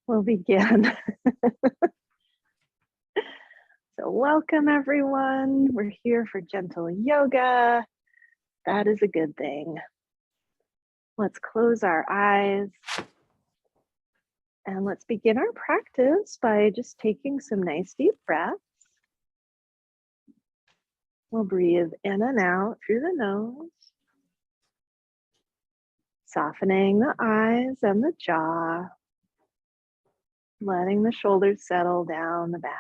we'll begin. So welcome everyone. We're here for gentle yoga. That is a good thing. Let's close our eyes and let's begin our practice by just taking some nice deep breaths. We'll breathe in and out through the nose, softening the eyes and the jaw, letting the shoulders settle down the back.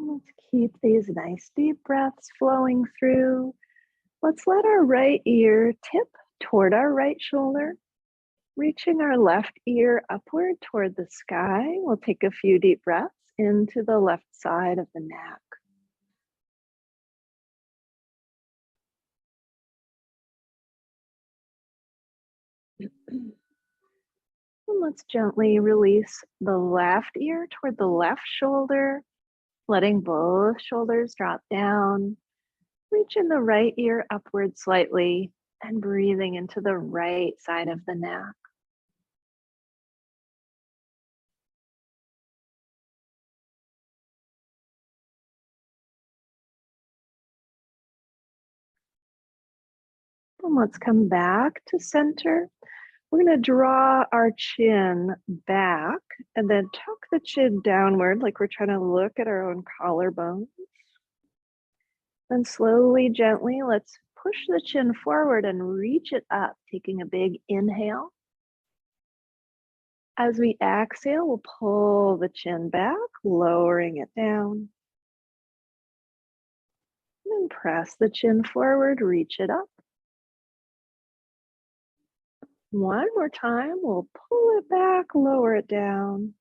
Let's keep these nice deep breaths flowing through. Let's let our right ear tip toward our right shoulder, reaching our left ear upward toward the sky. We'll take a few deep breaths into the left side of the neck. And let's gently release the left ear toward the left shoulder, letting both shoulders drop down. Reaching the right ear upward slightly and breathing into the right side of the neck. And let's come back to center. We're going to draw our chin back and then tuck the chin downward like we're trying to look at our own collarbones. Then slowly, gently, let's push the chin forward and reach it up, taking a big inhale. As we exhale, we'll pull the chin back, lowering it down. And then press the chin forward, reach it up. One more time, we'll pull it back, lower it down.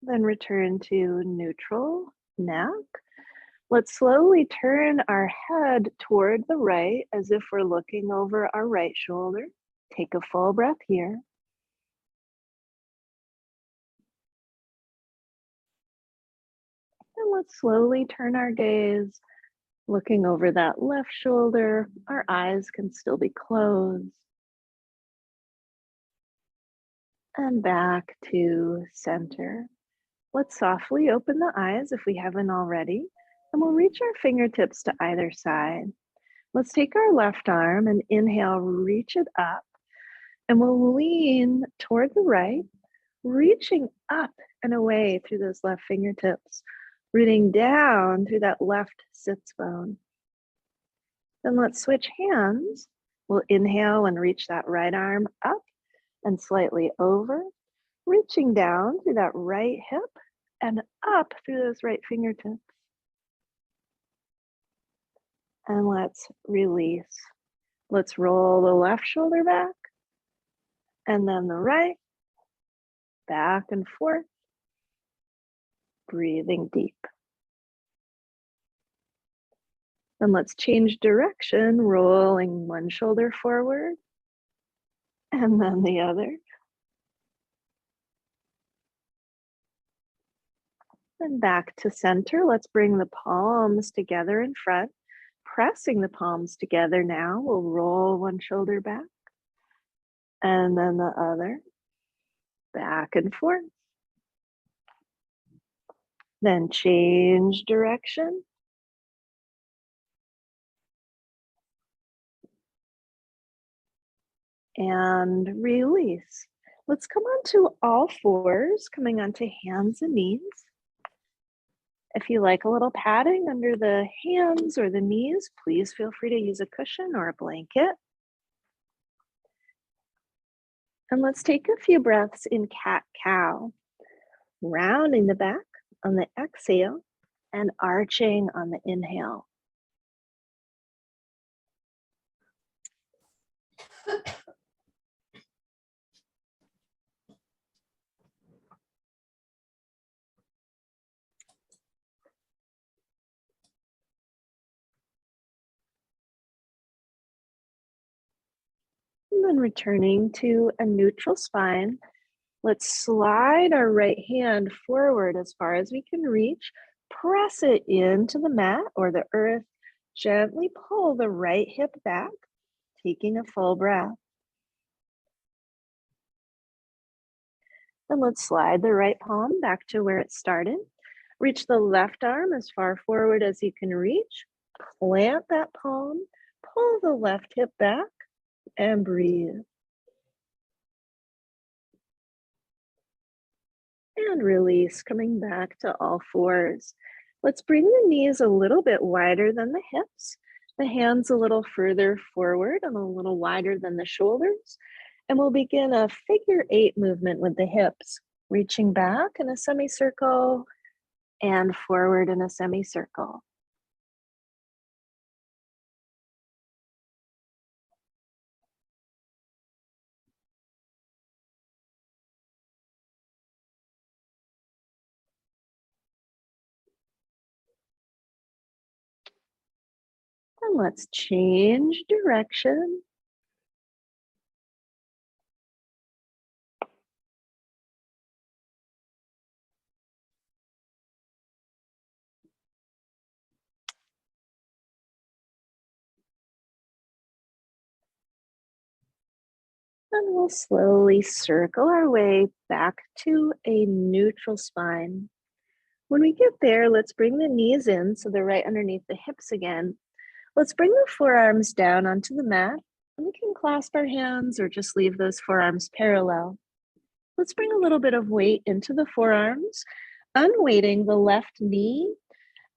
Then return to neutral neck. Let's slowly turn our head toward the right as if we're looking over our right shoulder. Take a full breath here. And let's slowly turn our gaze, looking over that left shoulder. Our eyes can still be closed. And back to center. Let's softly open the eyes if we haven't already. And we'll reach our fingertips to either side. Let's take our left arm and inhale, reach it up. And we'll lean toward the right, reaching up and away through those left fingertips, rooting down through that left sits bone. Then let's switch hands. We'll inhale and reach that right arm up and slightly over, reaching down through that right hip and up through those right fingertips. And let's release. Let's roll the left shoulder back and then the right, back and forth, breathing deep. And let's change direction, rolling one shoulder forward and then the other. And back to center. Let's bring the palms together in front. Pressing the palms together now, we'll roll one shoulder back and then the other, back and forth. Then change direction. And release. Let's come onto all fours, coming onto hands and knees. If you like a little padding under the hands or the knees, please feel free to use a cushion or a blanket. And let's take a few breaths in cat-cow, rounding the back on the exhale and arching on the inhale. And then returning to a neutral spine, let's slide our right hand forward as far as we can reach. Press it into the mat or the earth. Gently pull the right hip back, taking a full breath. Then let's slide the right palm back to where it started. Reach the left arm as far forward as you can reach. Plant that palm, pull the left hip back, and breathe. And release, coming back to all fours. Let's bring the knees a little bit wider than the hips, the hands a little further forward and a little wider than the shoulders. And we'll begin a figure 8 movement with the hips, reaching back in a semicircle and forward in a semicircle. And let's change direction. And we'll slowly circle our way back to a neutral spine. When we get there, let's bring the knees in so they're right underneath the hips again. Let's bring the forearms down onto the mat, and we can clasp our hands or just leave those forearms parallel. Let's bring a little bit of weight into the forearms, unweighting the left knee,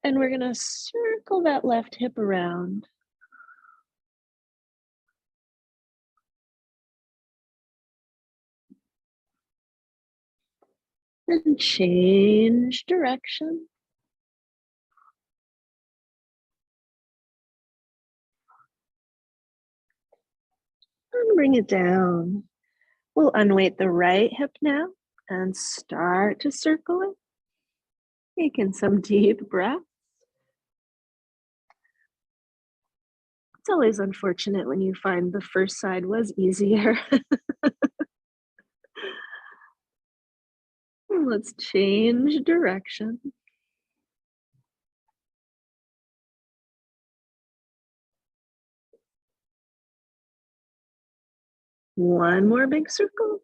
and we're gonna circle that left hip around. And change direction. And bring it down. We'll unweight the right hip now and start to circle it. Taking some deep breaths. It's always unfortunate when you find the first side was easier. Let's change direction. One more big circle.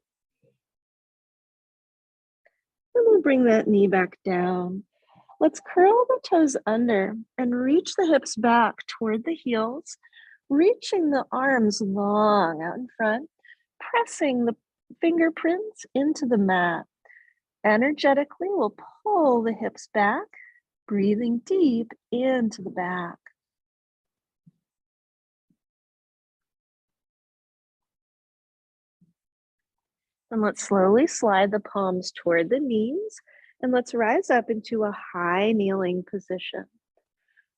And we'll bring that knee back down. Let's curl the toes under and reach the hips back toward the heels, reaching the arms long out in front, pressing the fingerprints into the mat. Energetically, we'll pull the hips back, breathing deep into the back. And let's slowly slide the palms toward the knees, and let's rise up into a high kneeling position.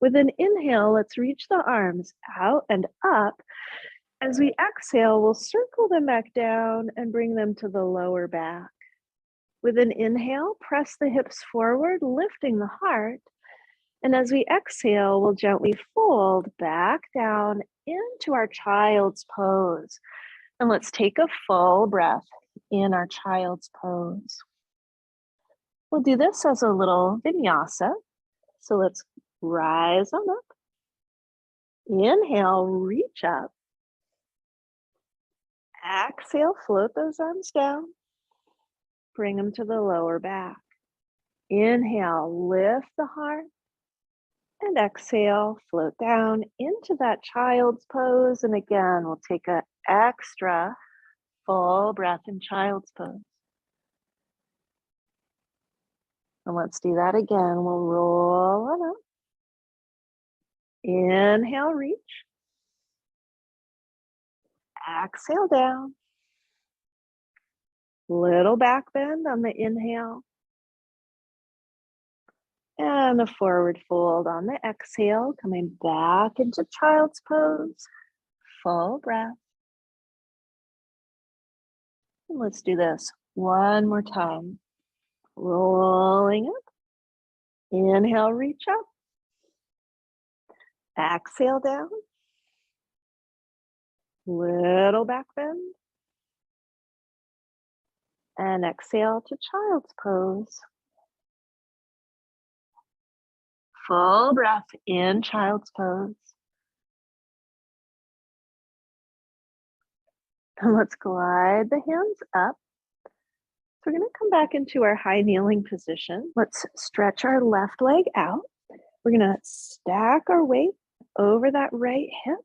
With an inhale, let's reach the arms out and up. As we exhale, we'll circle them back down and bring them to the lower back. With an inhale, press the hips forward, lifting the heart. And as we exhale, we'll gently fold back down into our child's pose. And let's take a full breath in our child's pose. We'll do this as a little vinyasa. So let's rise on up. Inhale, reach up. Exhale, float those arms down. Bring them to the lower back. Inhale, lift the heart. And exhale, float down into that child's pose. And again, we'll take an extra full breath in child's pose. And let's do that again. We'll roll on up. Inhale, reach. Exhale down. Little back bend on the inhale. And a forward fold on the exhale, coming back into child's pose. Full breath. And let's do this one more time. Rolling up. Inhale, reach up. Exhale down. Little back bend. And exhale to child's pose. Full breath in child's pose. And let's glide the hands up. So we're going to come back into our high kneeling position. Let's stretch our left leg out. We're going to stack our weight over that right hip.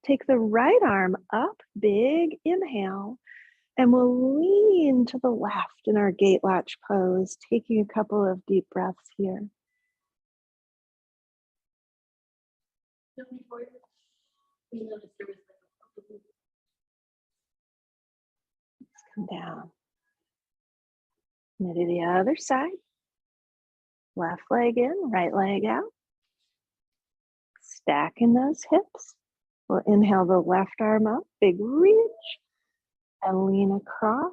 Take the right arm up, big inhale, and we'll lean to the left in our gate latch pose, taking a couple of deep breaths here. Let's come down. Now do the other side. Left leg in, right leg out. Stacking those hips. We'll inhale the left arm up, big reach, and lean across.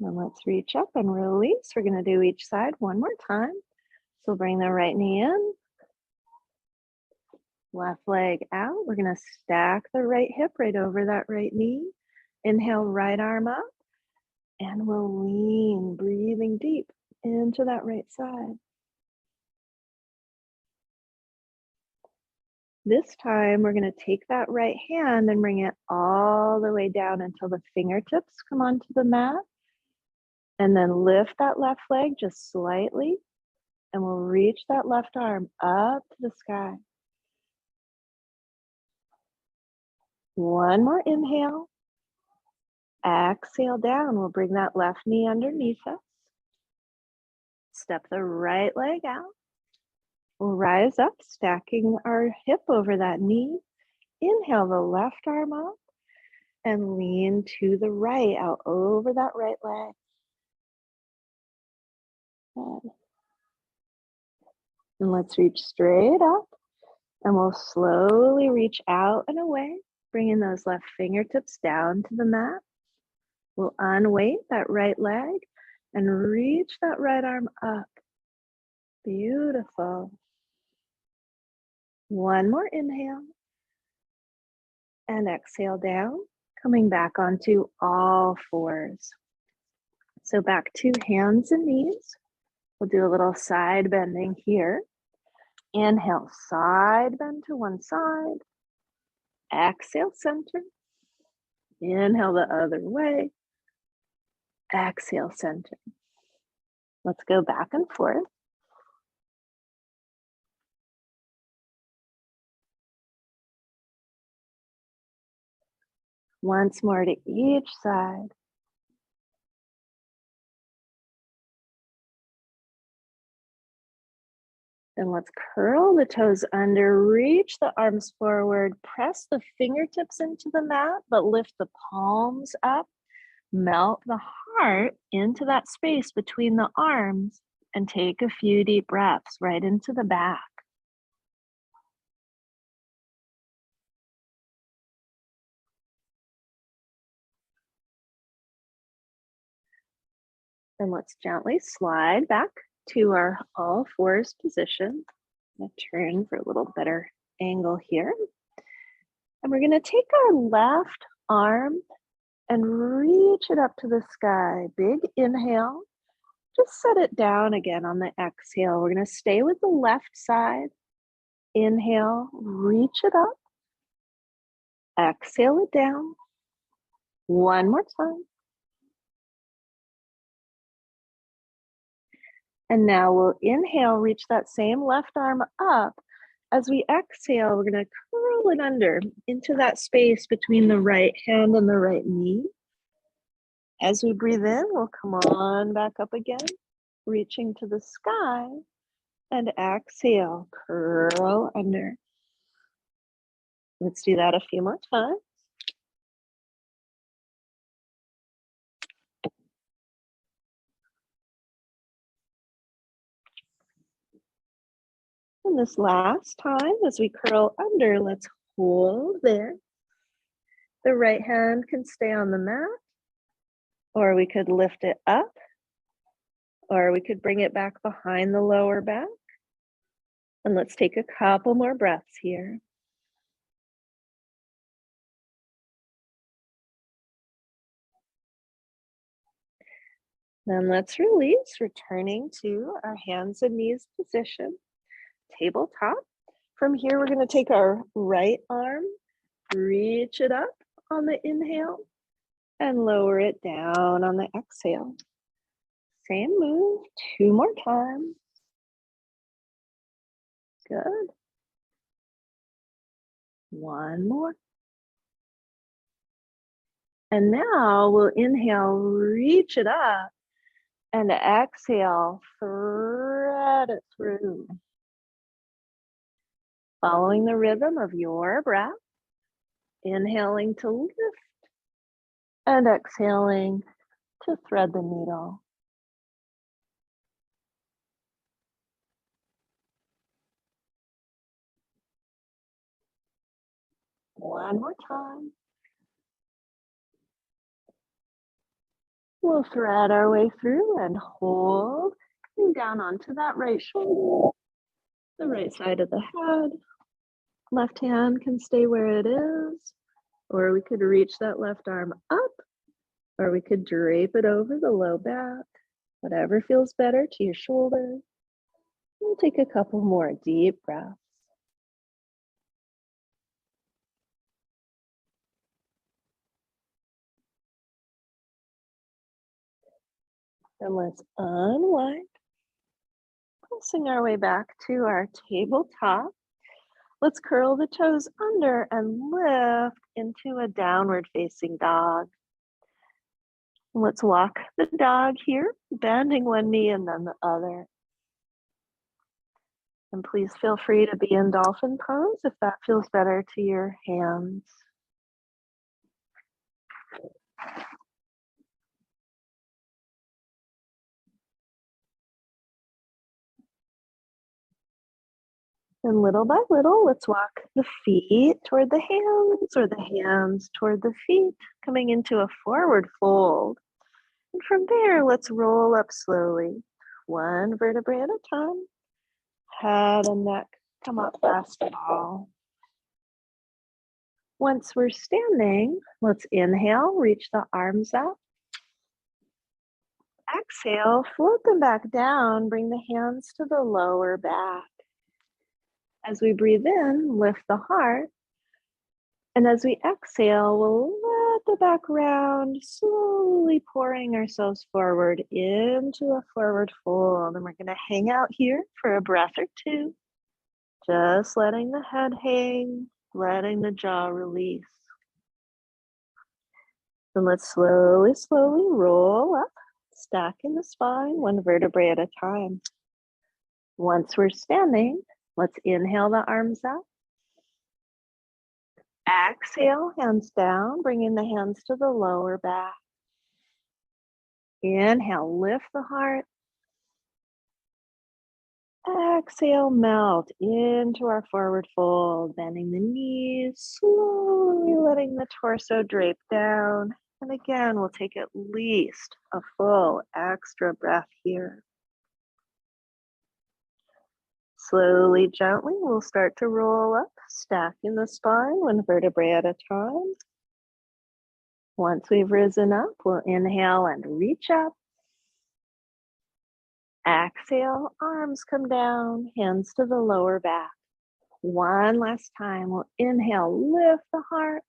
And let's reach up and release. We're going to do each side one more time. So bring the right knee in. Left leg out. We're going to stack the right hip right over that right knee. Inhale, right arm up. And we'll lean, breathing deep into that right side. This time, we're going to take that right hand and bring it all the way down until the fingertips come onto the mat. And then lift that left leg just slightly. And we'll reach that left arm up to the sky. One more inhale. Exhale down. We'll bring that left knee underneath us. Step the right leg out. We'll rise up, stacking our hip over that knee. Inhale the left arm up and lean to the right, out over that right leg. Good. And let's reach straight up, and we'll slowly reach out and away, bringing those left fingertips down to the mat. We'll unweight that right leg and reach that right arm up. Beautiful. One more inhale. And exhale down, coming back onto all fours. So back to hands and knees. We'll do a little side bending here. Inhale, side bend to one side. Exhale, center. Inhale the other way. Exhale, center. Let's go back and forth. Once more to each side. And let's curl the toes under, reach the arms forward, press the fingertips into the mat, but lift the palms up, melt the heart into that space between the arms, and take a few deep breaths right into the back. And let's gently slide back to our all fours position. I'm going to turn for a little better angle here. And we're going to take our left arm and reach it up to the sky. Big inhale. Just set it down again on the exhale. We're going to stay with the left side. Inhale, reach it up. Exhale it down. One more time. And now we'll inhale, reach that same left arm up. As we exhale, we're going to curl it under into that space between the right hand and the right knee. As we breathe in, we'll come on back up again, reaching to the sky. And exhale, curl under. Let's do that a few more times. And this last time, as we curl under, let's hold there. The right hand can stay on the mat, or we could lift it up, or we could bring it back behind the lower back. And let's take a couple more breaths here. Then let's release, returning to our hands and knees position, tabletop. From here, we're going to take our right arm, reach it up on the inhale, and lower it down on the exhale. Same move, 2 more times. Good. 1 more. And now we'll inhale, reach it up, and exhale, thread it through. Following the rhythm of your breath, inhaling to lift and exhaling to thread the needle. One more time. We'll thread our way through and hold, coming down onto that right shoulder, the right side of the head. Left hand can stay where it is, or we could reach that left arm up, or we could drape it over the low back, whatever feels better to your shoulder. We'll take a couple more deep breaths. And let's unwind, pulsing our way back to our tabletop. Let's curl the toes under and lift into a downward facing dog. Let's walk the dog here, bending one knee and then the other. And please feel free to be in dolphin pose if that feels better to your hands. And little by little, let's walk the feet toward the hands or the hands toward the feet, coming into a forward fold. And from there, let's roll up slowly, one vertebrae at a time. Head and neck come up last of all. Once we're standing, let's inhale, reach the arms up. Exhale, float them back down, bring the hands to the lower back. As we breathe in, lift the heart. And as we exhale, we'll let the back round, slowly pouring ourselves forward into a forward fold. And we're going to hang out here for a breath or two, just letting the head hang, letting the jaw release. And let's slowly, slowly roll up, stacking the spine, one vertebrae at a time. Once we're standing, let's inhale the arms up. Exhale, hands down, bringing the hands to the lower back. Inhale, lift the heart. Exhale, melt into our forward fold, bending the knees, slowly letting the torso drape down. And again, we'll take at least a full extra breath here. Slowly, gently, we'll start to roll up, stacking the spine, one vertebrae at a time. Once we've risen up, we'll inhale and reach up. Exhale, arms come down, hands to the lower back. One last time, we'll inhale, lift the heart.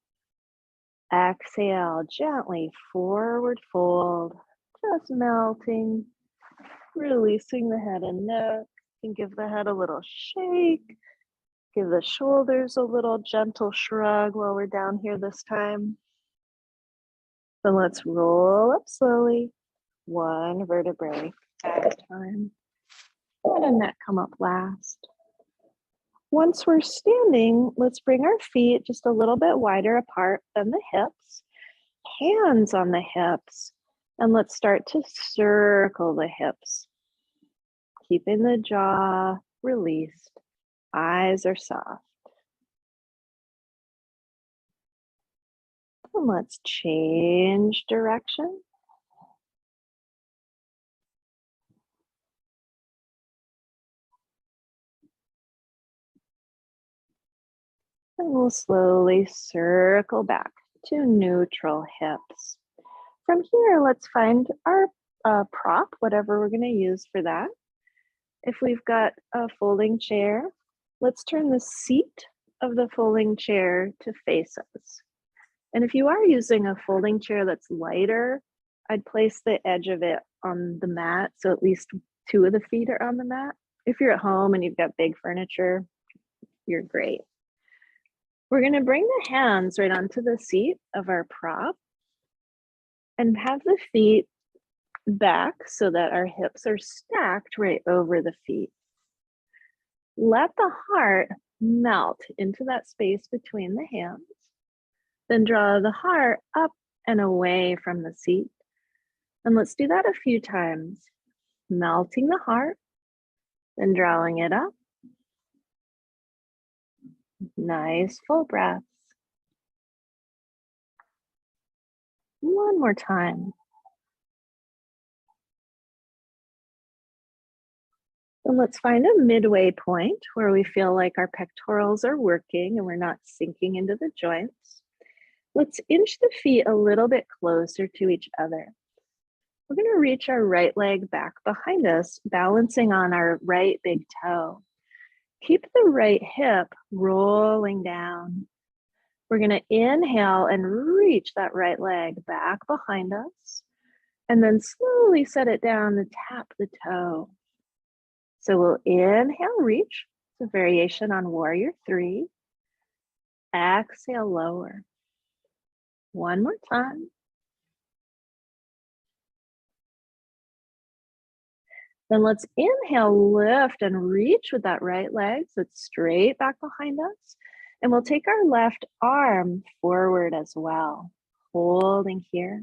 Exhale, gently forward fold, just melting, releasing the head and neck. You can give the head a little shake, give the shoulders a little gentle shrug while we're down here this time. Then let's roll up slowly, one vertebrae at a time. Head and neck come up last. Once we're standing, let's bring our feet just a little bit wider apart than the hips, hands on the hips, and let's start to circle the hips, keeping the jaw released. Eyes are soft. And let's change direction. And we'll slowly circle back to neutral hips. From here, let's find our prop, whatever we're going to use for that. If we've got a folding chair, let's turn the seat of the folding chair to face us. And if you are using a folding chair that's lighter, I'd place the edge of it on the mat, so at least 2 of the feet are on the mat. If you're at home and you've got big furniture, you're great. We're going to bring the hands right onto the seat of our prop and have the feet back so that our hips are stacked right over the feet. Let the heart melt into that space between the hands. Then draw the heart up and away from the seat. And let's do that a few times. Melting the heart, then drawing it up. Nice full breaths. One more time. And let's find a midway point where we feel like our pectorals are working and we're not sinking into the joints. Let's inch the feet a little bit closer to each other. We're going to reach our right leg back behind us, balancing on our right big toe. Keep the right hip rolling down. We're going to inhale and reach that right leg back behind us, and then slowly set it down to tap the toe. So we'll inhale, reach. It's a variation on Warrior 3. Exhale, lower. One more time. Then let's inhale, lift and reach with that right leg so it's straight back behind us. And we'll take our left arm forward as well, holding here.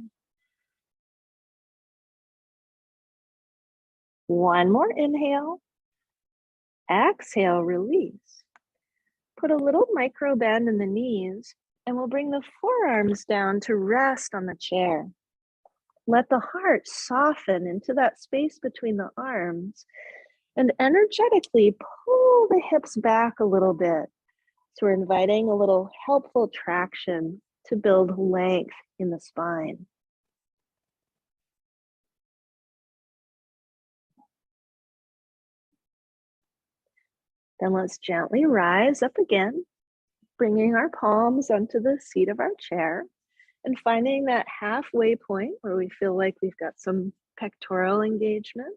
One more inhale. Exhale, release. Put a little micro bend in the knees, and we'll bring the forearms down to rest on the chair. Let the heart soften into that space between the arms and energetically pull the hips back a little bit. So we're inviting a little helpful traction to build length in the spine. Then let's gently rise up again, bringing our palms onto the seat of our chair and finding that halfway point where we feel like we've got some pectoral engagement.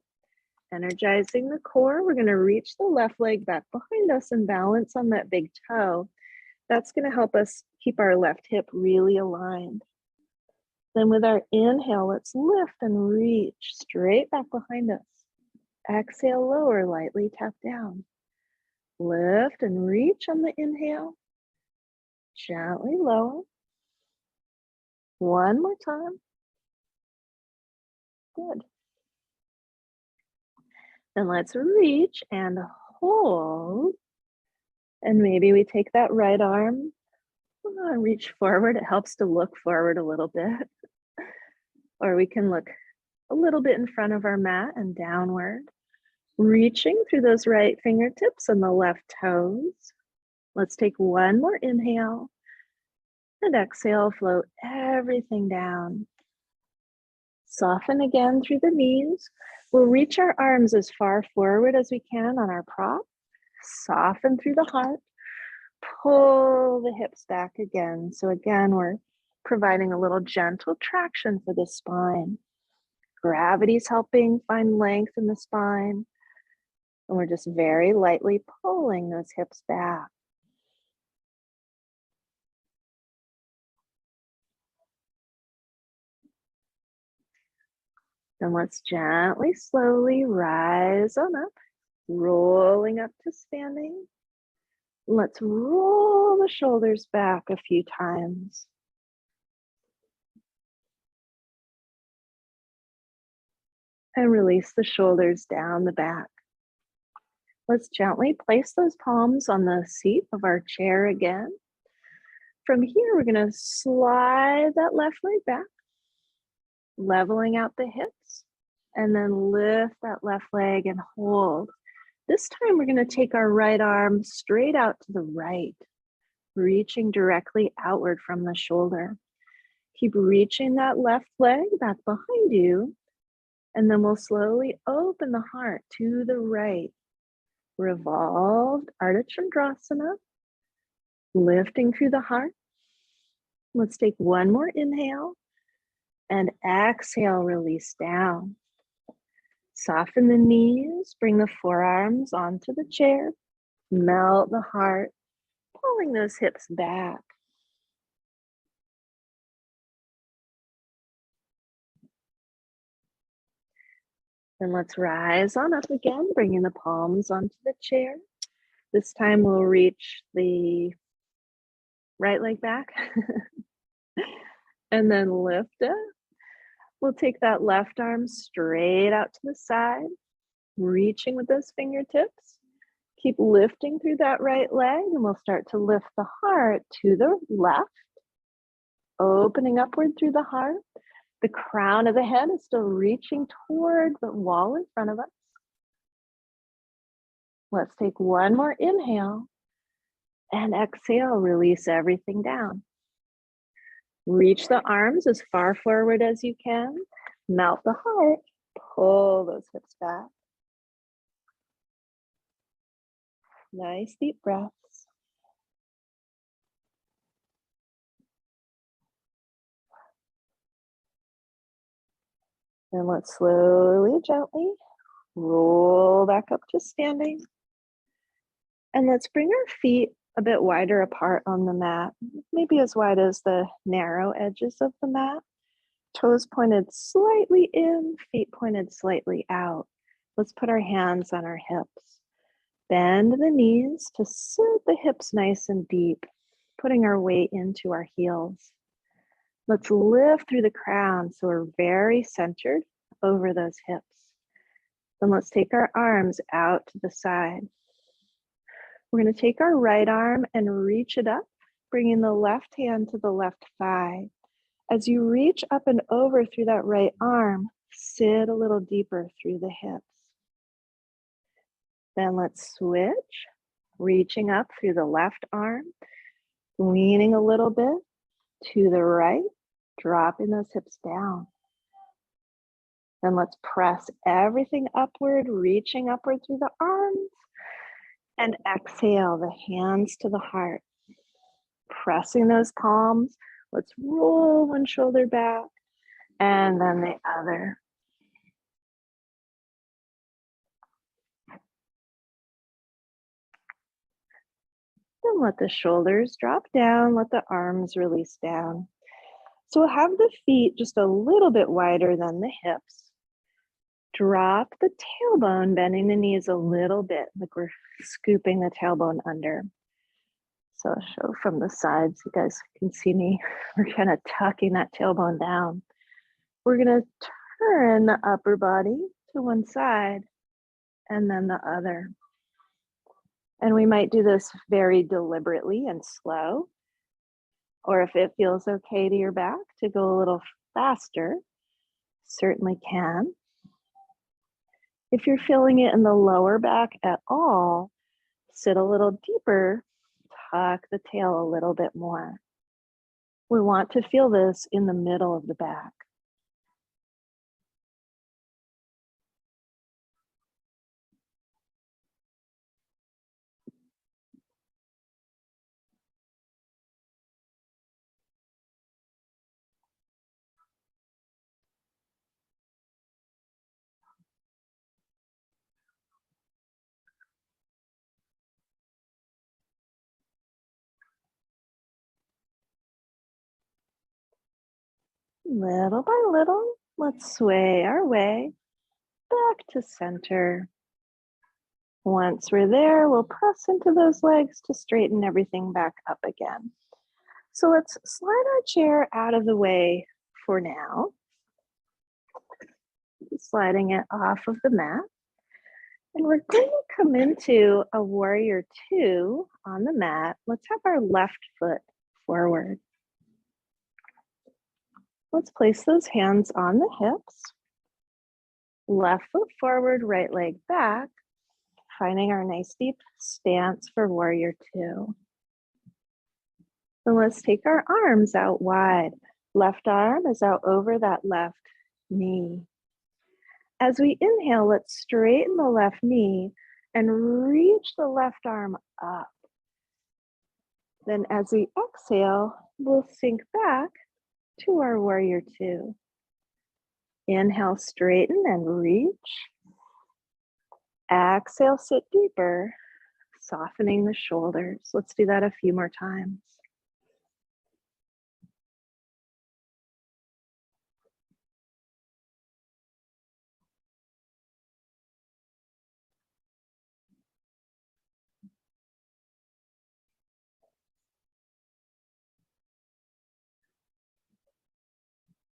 Energizing the core, we're going to reach the left leg back behind us and balance on that big toe. That's going to help us keep our left hip really aligned. Then with our inhale, let's lift and reach straight back behind us. Exhale, lower, lightly tap down. Lift and reach on the inhale. Gently lower. One more time. Good. Then let's reach and hold. And maybe we take that right arm and reach forward. It helps to look forward a little bit. Or we can look a little bit in front of our mat and downward. Reaching through those right fingertips and the left toes. Let's take one more inhale. And exhale, float everything down. Soften again through the knees. We'll reach our arms as far forward as we can on our prop. Soften through the heart. Pull the hips back again. So again, we're providing a little gentle traction for the spine. Gravity's helping find length in the spine. And we're just very lightly pulling those hips back. Then let's gently, slowly rise on up. rolling up to standing. Let's roll the shoulders back a few times. And release the shoulders down the back. Let's gently place those palms on the seat of our chair again. From here, we're going to slide that left leg back, leveling out the hips, and then lift that left leg and hold. This time, we're going to take our right arm straight out to the right, reaching directly outward from the shoulder. Keep reaching that left leg back behind you, and then we'll slowly open the heart to the right. Revolved Ardha Chandrasana, lifting through the heart. Let's take one more inhale and exhale, release down. Soften the knees, bring the forearms onto the chair, melt the heart, pulling those hips back. Then let's rise on up again, bringing the palms onto the chair. This time we'll reach the right leg back and then lift it. We'll take that left arm straight out to the side, reaching with those fingertips. Keep lifting through that right leg, and we'll start to lift the heart to the left, opening upward through the heart. The crown of the head is still reaching toward the wall in front of us. Let's take one more inhale and exhale, release everything down. Reach the arms as far forward as you can. Melt the heart, pull those hips back. Nice deep breaths. And let's slowly, gently roll back up to standing. And let's bring our feet a bit wider apart on the mat, maybe as wide as the narrow edges of the mat. Toes pointed slightly in, feet pointed slightly out. Let's put our hands on our hips. Bend the knees to sit the hips nice and deep, putting our weight into our heels. Let's lift through the crown so we're very centered over those hips. Then let's take our arms out to the side. We're going to take our right arm and reach it up, bringing the left hand to the left thigh. As you reach up and over through that right arm, sit a little deeper through the hips. Then let's switch, reaching up through the left arm, leaning a little bit to the right, dropping those hips down. Then let's press everything upward, reaching upward through the arms, and exhale the hands to the heart. Pressing those palms, let's roll one shoulder back and then the other. Then let the shoulders drop down, let the arms release down. So we'll have the feet just a little bit wider than the hips. Drop the tailbone, bending the knees a little bit, like we're scooping the tailbone under. So I'll show from the sides, you guys can see me. We're kind of tucking that tailbone down. We're gonna turn the upper body to one side and then the other. And we might do this very deliberately and slow, or if it feels okay to your back to go a little faster, certainly can. If you're feeling it in the lower back at all, sit a little deeper, tuck the tail a little bit more. We want to feel this in the middle of the back. Little by little, let's sway our way back to center. Once we're there, we'll press into those legs to straighten everything back up again. So let's slide our chair out of the way for now. Sliding it off of the mat. And we're going to come into a warrior two on the mat. Let's have our left foot forward. Let's place those hands on the hips. Left foot forward, right leg back, finding our nice deep stance for warrior two. Then let's take our arms out wide. Left arm is out over that left knee. As we inhale, let's straighten the left knee and reach the left arm up. Then as we exhale, we'll sink back to our warrior two. Inhale, straighten and reach. Exhale, sit deeper, softening the shoulders. Let's do that a few more times.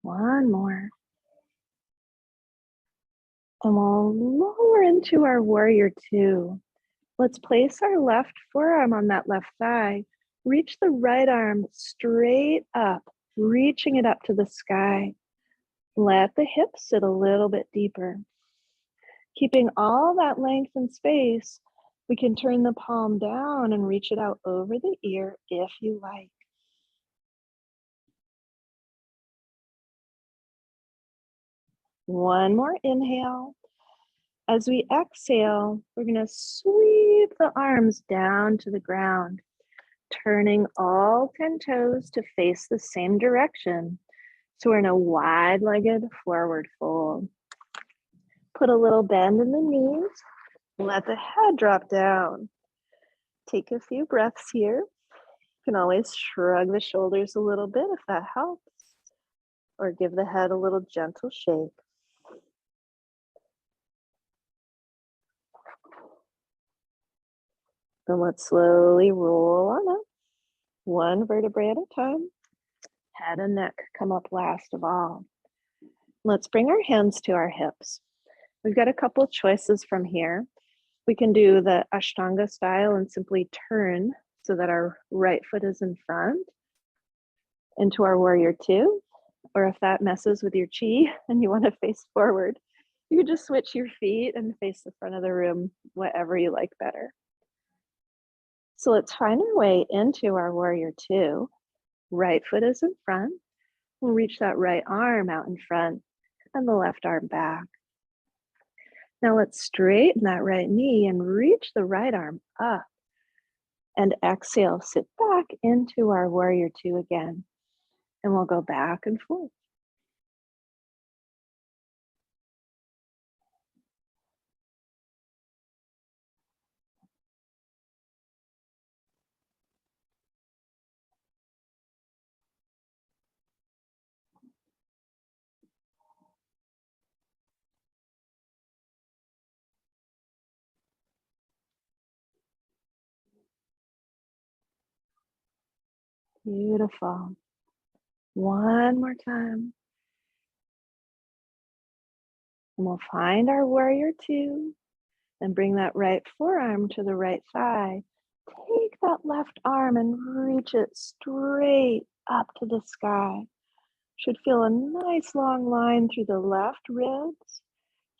One more. And we'll lower into our warrior two. Let's place our left forearm on that left thigh. Reach the right arm straight up, reaching it up to the sky. Let the hips sit a little bit deeper. Keeping all that length and space, we can turn the palm down and reach it out over the ear if you like. One more inhale. As we exhale, we're going to sweep the arms down to the ground, turning all 10 toes to face the same direction. So we're in a wide-legged forward fold. Put a little bend in the knees. Let the head drop down. Take a few breaths here. You can always shrug the shoulders a little bit if that helps, or give the head a little gentle shake. Then let's slowly roll on up, one vertebrae at a time. Head and neck come up last of all. Let's bring our hands to our hips. We've got a couple choices from here. We can do the Ashtanga style and simply turn so that our right foot is in front into our warrior two. Or if that messes with your chi and you want to face forward, you can just switch your feet and face the front of the room, whatever you like better. So let's find our way into our warrior two. Right foot is in front. We'll reach that right arm out in front and the left arm back. Now let's straighten that right knee and reach the right arm up. And exhale, sit back into our warrior two again. And we'll go back and forth. Beautiful. One more time. And we'll find our warrior two and bring that right forearm to the right thigh. Take that left arm and reach it straight up to the sky. Should feel a nice long line through the left ribs,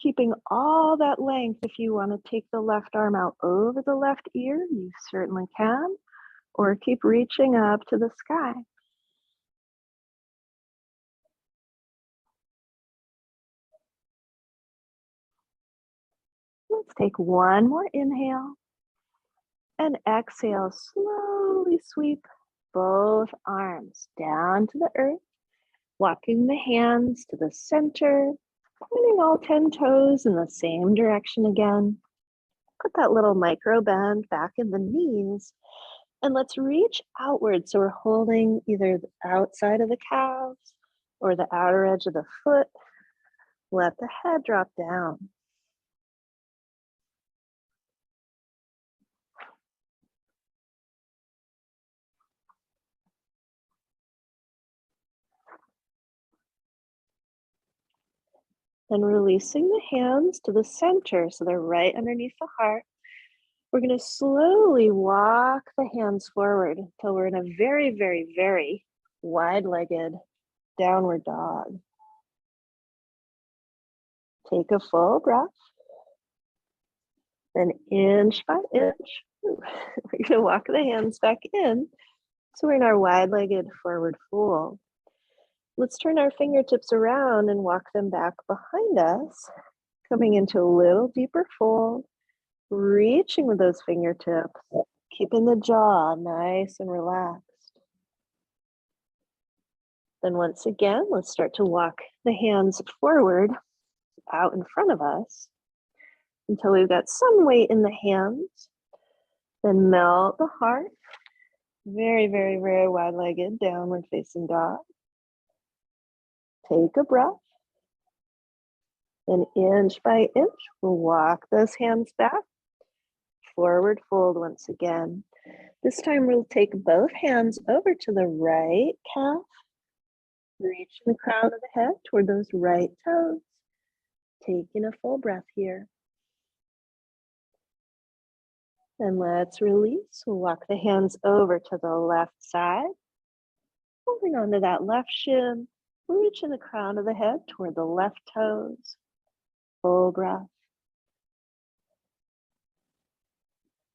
keeping all that length. If you want to take the left arm out over the left ear, you certainly can, or keep reaching up to the sky. Let's take one more inhale and exhale. Slowly sweep both arms down to the earth, walking the hands to the center, pointing all 10 toes in the same direction again. Put that little micro bend back in the knees, and let's reach outward. So we're holding either the outside of the calves or the outer edge of the foot. Let the head drop down. Then releasing the hands to the center so they're right underneath the heart. We're going to slowly walk the hands forward until we're in a very, very, very wide-legged downward dog. Take a full breath. Then inch by inch, we're going to walk the hands back in. So we're in our wide-legged forward fold. Let's turn our fingertips around and walk them back behind us, coming into a little deeper fold, reaching with those fingertips, keeping the jaw nice and relaxed. Then once again, let's start to walk the hands forward out in front of us until we've got some weight in the hands. Then melt the heart, very, very, very wide-legged downward facing dog. Take a breath. Then inch by inch, we'll walk those hands back. Forward fold once again. This time we'll take both hands over to the right calf. Reach the crown of the head toward those right toes. Taking a full breath here. And let's release. We'll walk the hands over to the left side. Holding onto that left shin. Reaching the crown of the head toward the left toes. Full breath.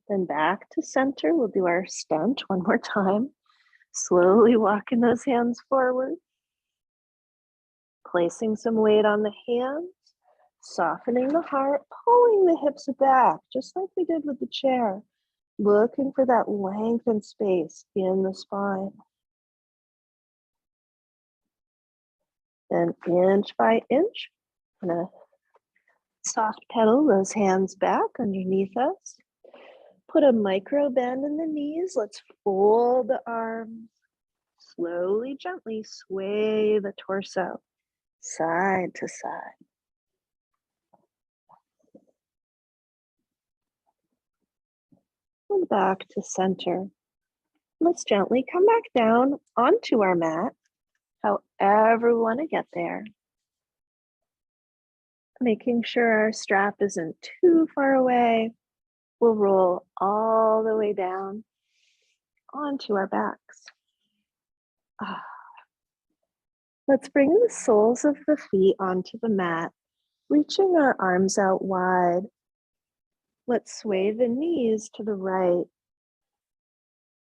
Then back to center. We'll do our stunt one more time. Slowly walking those hands forward. Placing some weight on the hands. Softening the heart. Pulling the hips back, just like we did with the chair. Looking for that length and space in the spine. Then inch by inch, I'm gonna soft pedal those hands back underneath us. Put a micro bend in the knees. Let's fold the arms. Slowly, gently sway the torso side to side. And back to center. Let's gently come back down onto our mat, however we want to get there. Making sure our strap isn't too far away. We'll roll all the way down onto our backs. Let's bring the soles of the feet onto the mat, reaching our arms out wide. Let's sway the knees to the right.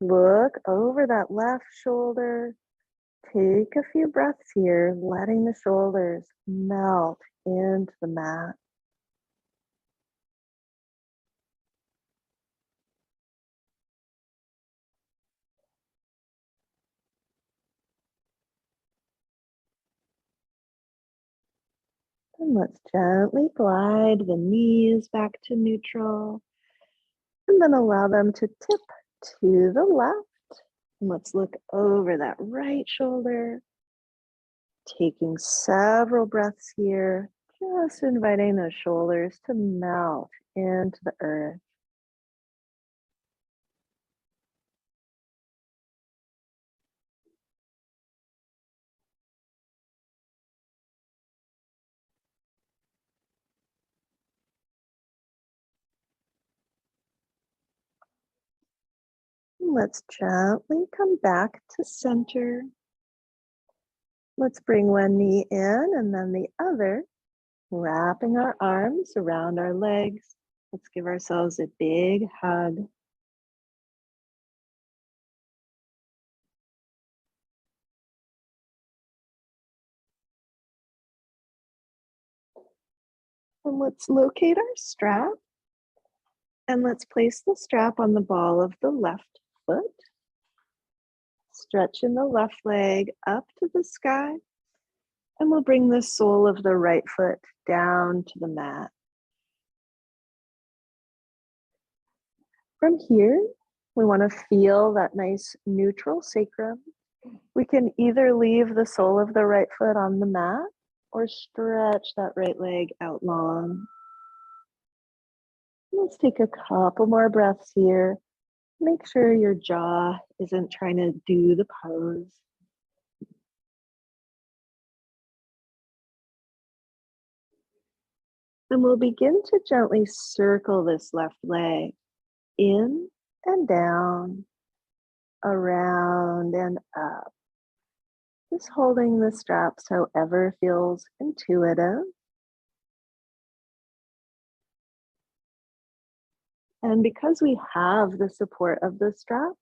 Look over that left shoulder. Take a few breaths here, letting the shoulders melt into the mat. And let's gently glide the knees back to neutral. And then allow them to tip to the left. And let's look over that right shoulder. Taking several breaths here, just inviting those shoulders to melt into the earth. Let's gently come back to center. Let's bring one knee in and then the other, wrapping our arms around our legs. Let's give ourselves a big hug. And let's locate our strap. And let's place the strap on the ball of the left foot. Stretching the left leg up to the sky. And we'll bring the sole of the right foot down to the mat. From here, we want to feel that nice neutral sacrum. We can either leave the sole of the right foot on the mat or stretch that right leg out long. Let's take a couple more breaths here. Make sure your jaw isn't trying to do the pose. And we'll begin to gently circle this left leg in and down, around and up. Just holding the straps however feels intuitive. And because we have the support of the strap,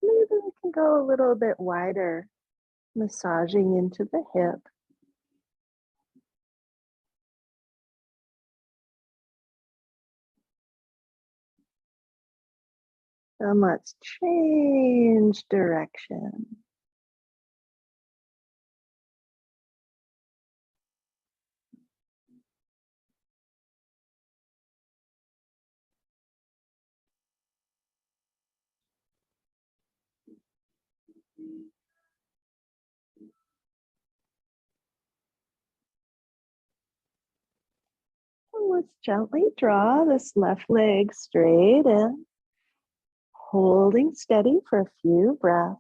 maybe we can go a little bit wider, massaging into the hip. And let's change direction. And let's gently draw this left leg straight in, holding steady for a few breaths.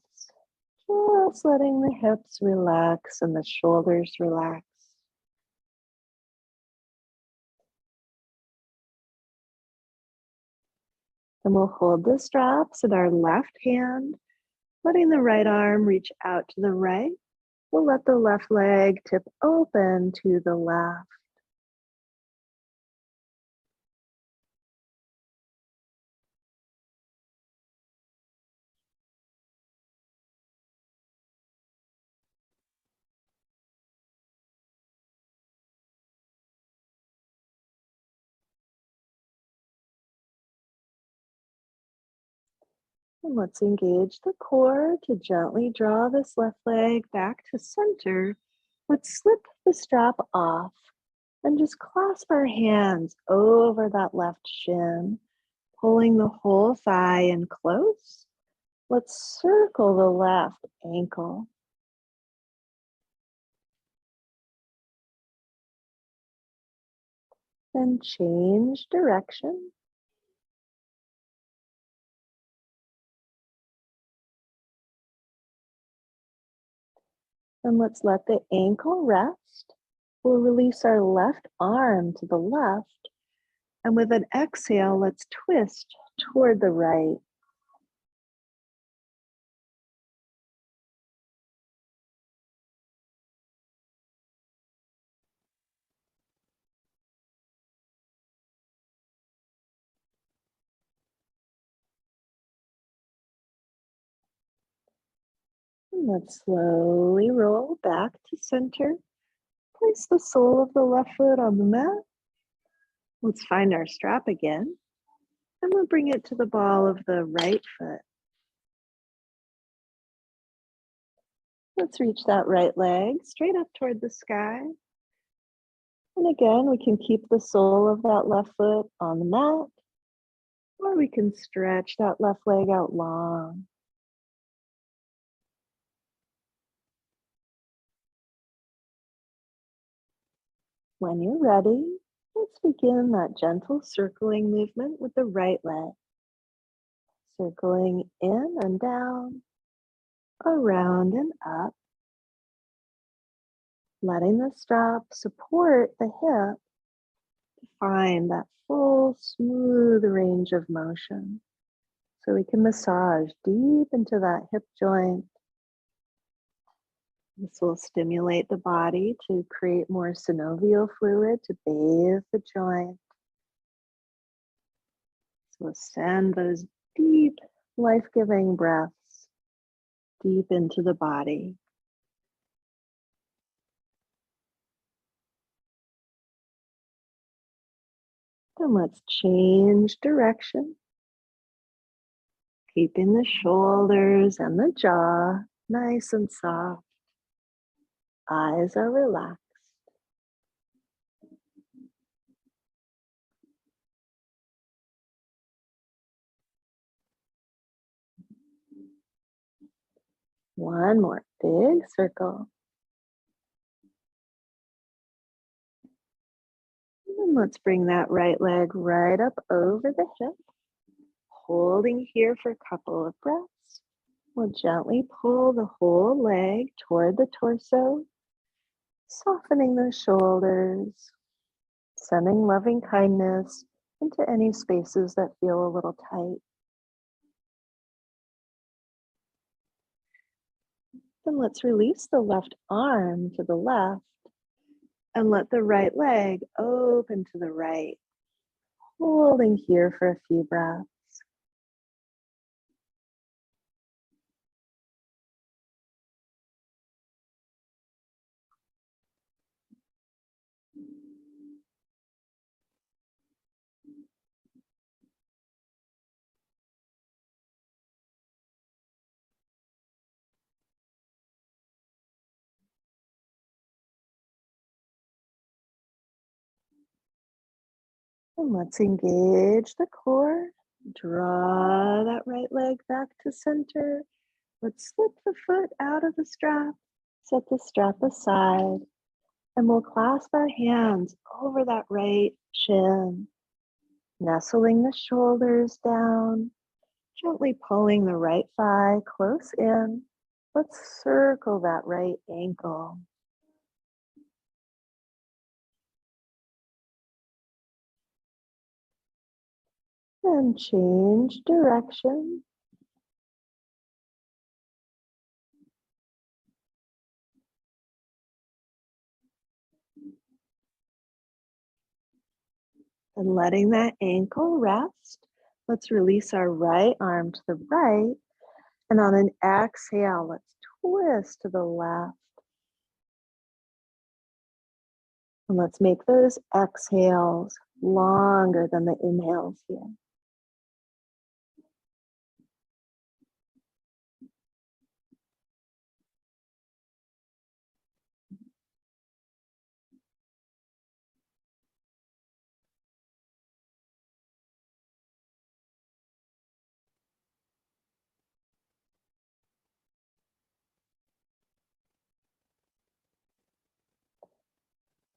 Just letting the hips relax and the shoulders relax. And we'll hold the straps in our left hand, letting the right arm reach out to the right. We'll let the left leg tip open to the left. And let's engage the core to gently draw this left leg back to center. Let's slip the strap off and just clasp our hands over that left shin, pulling the whole thigh in close. Let's circle the left ankle. Then change direction. And let's let the ankle rest. We'll release our left arm to the left. And with an exhale, let's twist toward the right. And let's slowly roll back to center. Place the sole of the left foot on the mat. Let's find our strap again. And we'll bring it to the ball of the right foot. Let's reach that right leg straight up toward the sky. And again, we can keep the sole of that left foot on the mat, or we can stretch that left leg out long. When you're ready, let's begin that gentle circling movement with the right leg. Circling in and down, around and up. Letting the strap support the hip to find that full, smooth range of motion. So we can massage deep into that hip joint. This will stimulate the body to create more synovial fluid to bathe the joint. So we'll send those deep, life-giving breaths deep into the body. Then let's change direction. Keeping the shoulders and the jaw nice and soft. Eyes are relaxed. One more big circle. And let's bring that right leg right up over the hip. Holding here for a couple of breaths. We'll gently pull the whole leg toward the torso, softening the shoulders. sending loving kindness into any spaces that feel a little tight. Then let's release the left arm to the left and let the right leg open to the right, holding here for a few breaths. And let's engage the core. Draw that right leg back to center. Let's slip the foot out of the strap. Set the strap aside. And we'll clasp our hands over that right shin, nestling the shoulders down, gently pulling the right thigh close in. Let's circle that right ankle. And change direction. And letting that ankle rest, let's release our right arm to the right. And on an exhale, let's twist to the left. And let's make those exhales longer than the inhales here.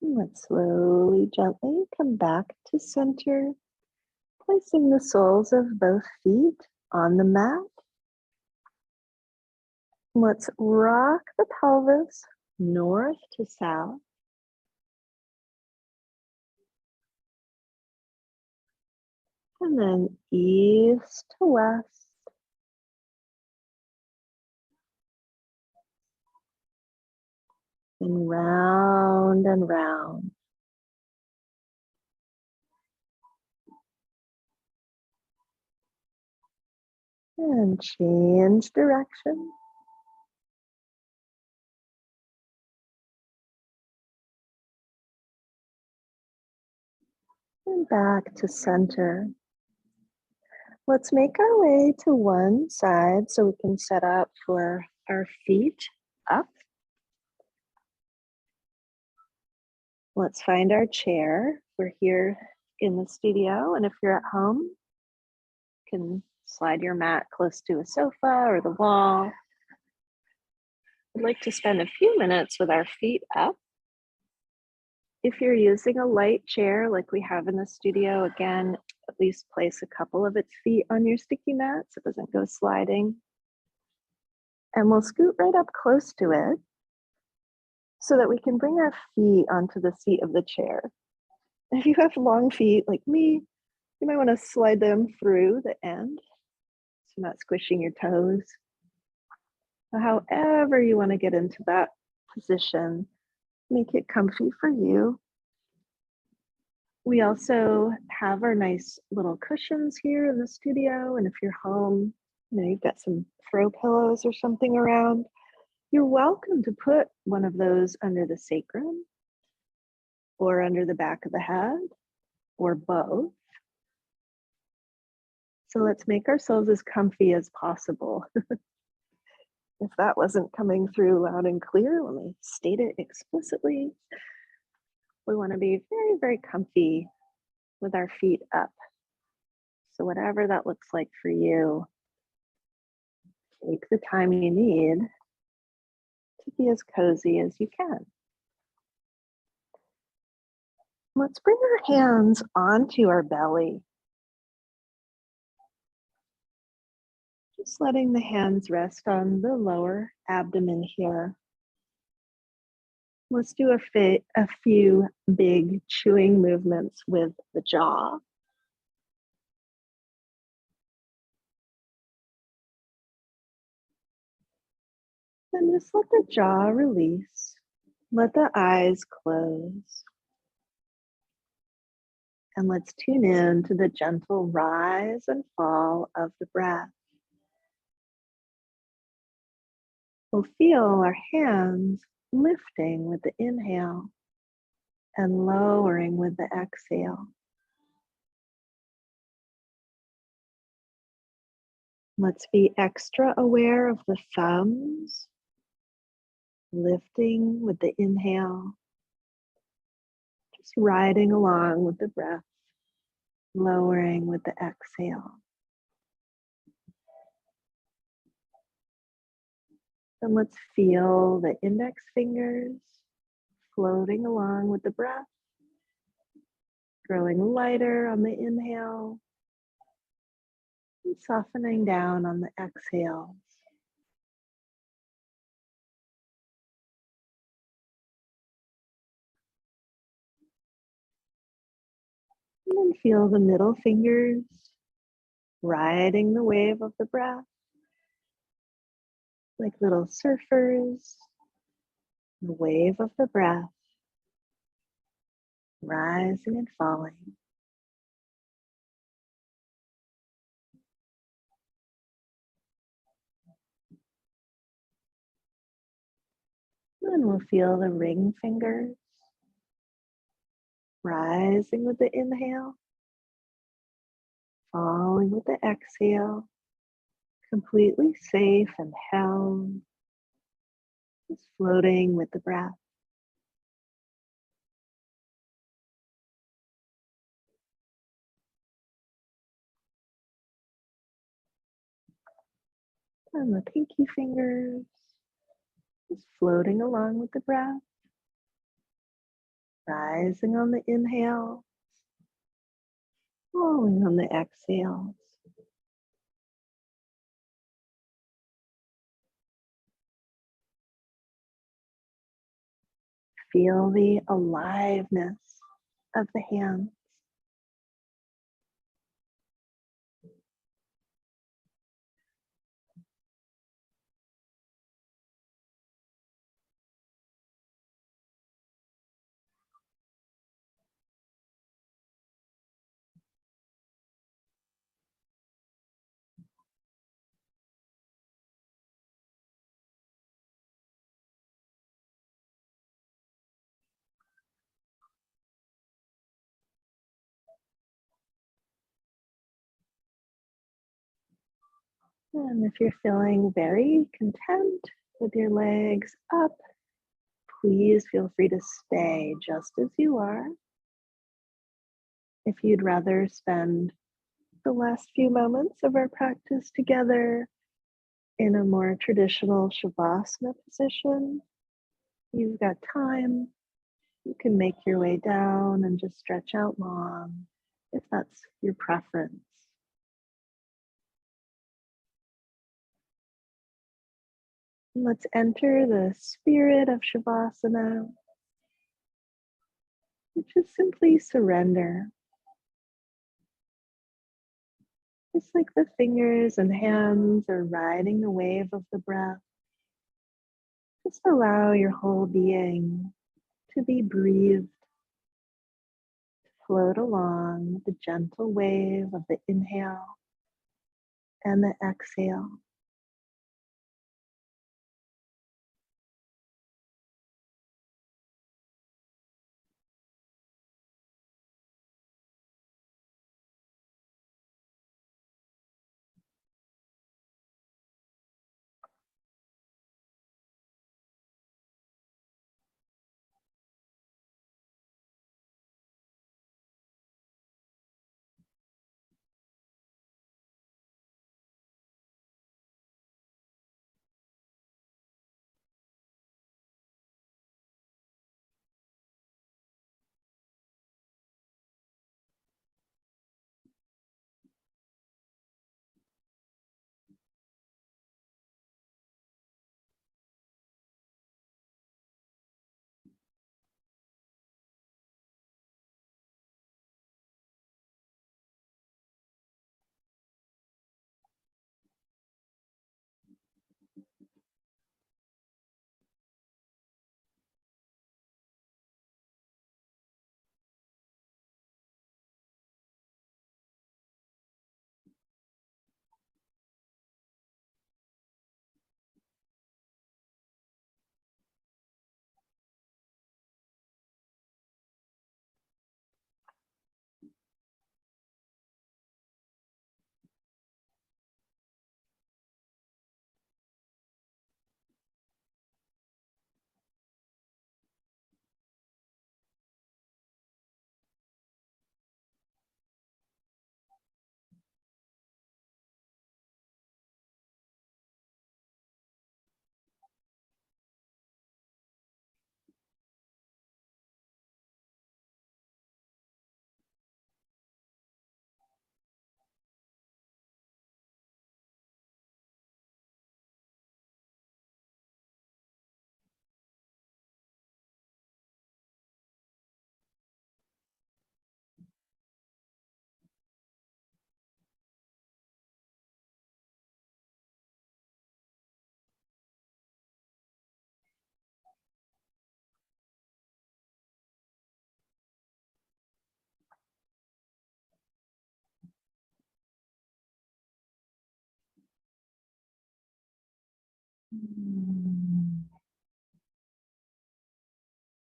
And let's slowly, gently come back to center, placing the soles of both feet on the mat. Let's rock the pelvis north to south. And then east to west. And round and round. And change direction. And back to center. Let's make our way to one side so we can set up for our feet up. Let's find our chair. We're here in the studio, and if you're at home, you can slide your mat close to a sofa or the wall. I'd like to spend a few minutes with our feet up. If you're using a light chair like we have in the studio, again, at least place a couple of its feet on your sticky mat so it doesn't go sliding. And we'll scoot right up close to it so that we can bring our feet onto the seat of the chair. If you have long feet like me, you might want to slide them through the end so you're not squishing your toes. However you want to get into that position, make it comfy for you. We also have our nice little cushions here in the studio, and if you're home, you've got some throw pillows or something around, you're welcome to put one of those under the sacrum or under the back of the head or both. So let's make ourselves as comfy as possible. If that wasn't coming through loud and clear, let me state it explicitly. We want to be very, very comfy with our feet up. So whatever that looks like for you, take the time you need to be as cozy as you can. Let's bring our hands onto our belly. Just letting the hands rest on the lower abdomen here. Let's do a few big chewing movements with the jaw. Then just let the jaw release. Let the eyes close. And let's tune in to the gentle rise and fall of the breath. We'll feel our hands lifting with the inhale and lowering with the exhale. Let's be extra aware of the thumbs, lifting with the inhale, just riding along with the breath, lowering with the exhale. Then let's feel the index fingers floating along with the breath, growing lighter on the inhale, and softening down on the exhale. And then feel the middle fingers riding the wave of the breath like little surfers. The wave of the breath rising and falling. And we'll feel the ring fingers rising with the inhale, falling with the exhale, completely safe and held, just floating with the breath. And the pinky fingers just floating along with the breath, rising on the inhale, falling on the exhale. Feel the aliveness of the hands. And if you're feeling very content with your legs up, please feel free to stay just as you are. If you'd rather spend the last few moments of our practice together in a more traditional Shavasana position, you've got time. You can make your way down and just stretch out long if that's your preference. Let's enter the spirit of Shavasana, which is simply surrender. Just like the fingers and hands are riding the wave of the breath, just allow your whole being to be breathed, to float along with the gentle wave of the inhale and the exhale.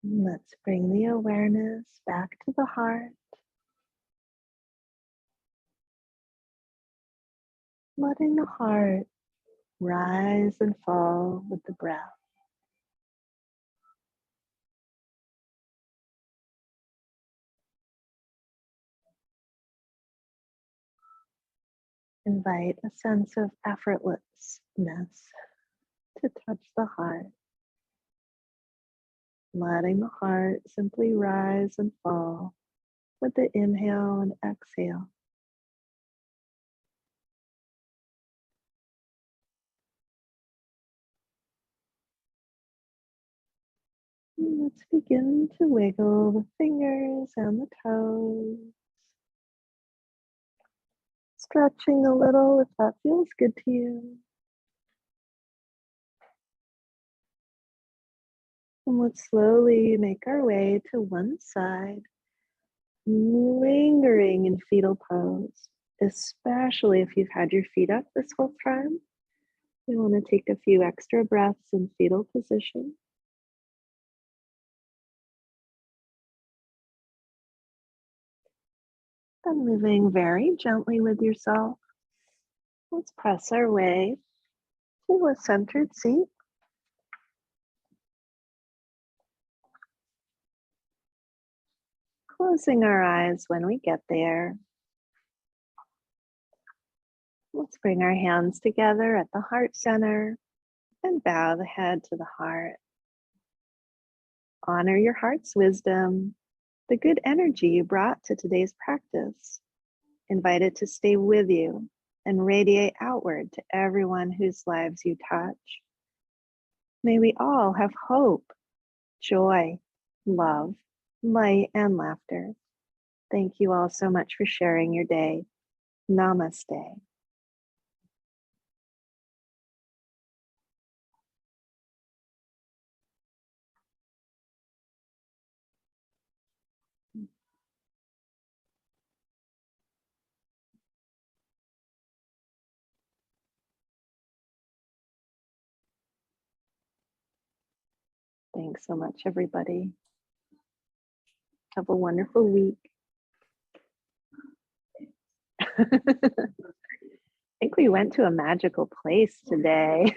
Let's bring the awareness back to the heart, letting the heart rise and fall with the breath. Invite a sense of effortlessness to touch the heart, letting the heart simply rise and fall with the inhale and exhale. And let's begin to wiggle the fingers and the toes, stretching a little if that feels good to you. And let's slowly make our way to one side, lingering in fetal pose, especially if you've had your feet up this whole time. We want to take a few extra breaths in fetal position. And moving very gently with yourself, let's press our way to a centered seat. Closing our eyes when we get there. Let's bring our hands together at the heart center and bow the head to the heart. Honor your heart's wisdom, the good energy you brought to today's practice. Invite it to stay with you and radiate outward to everyone whose lives you touch. May we all have hope, joy, love, light, and laughter. Thank you all so much for sharing your day. Namaste. Thanks so much, everybody. Have a wonderful week. I think we went to a magical place today.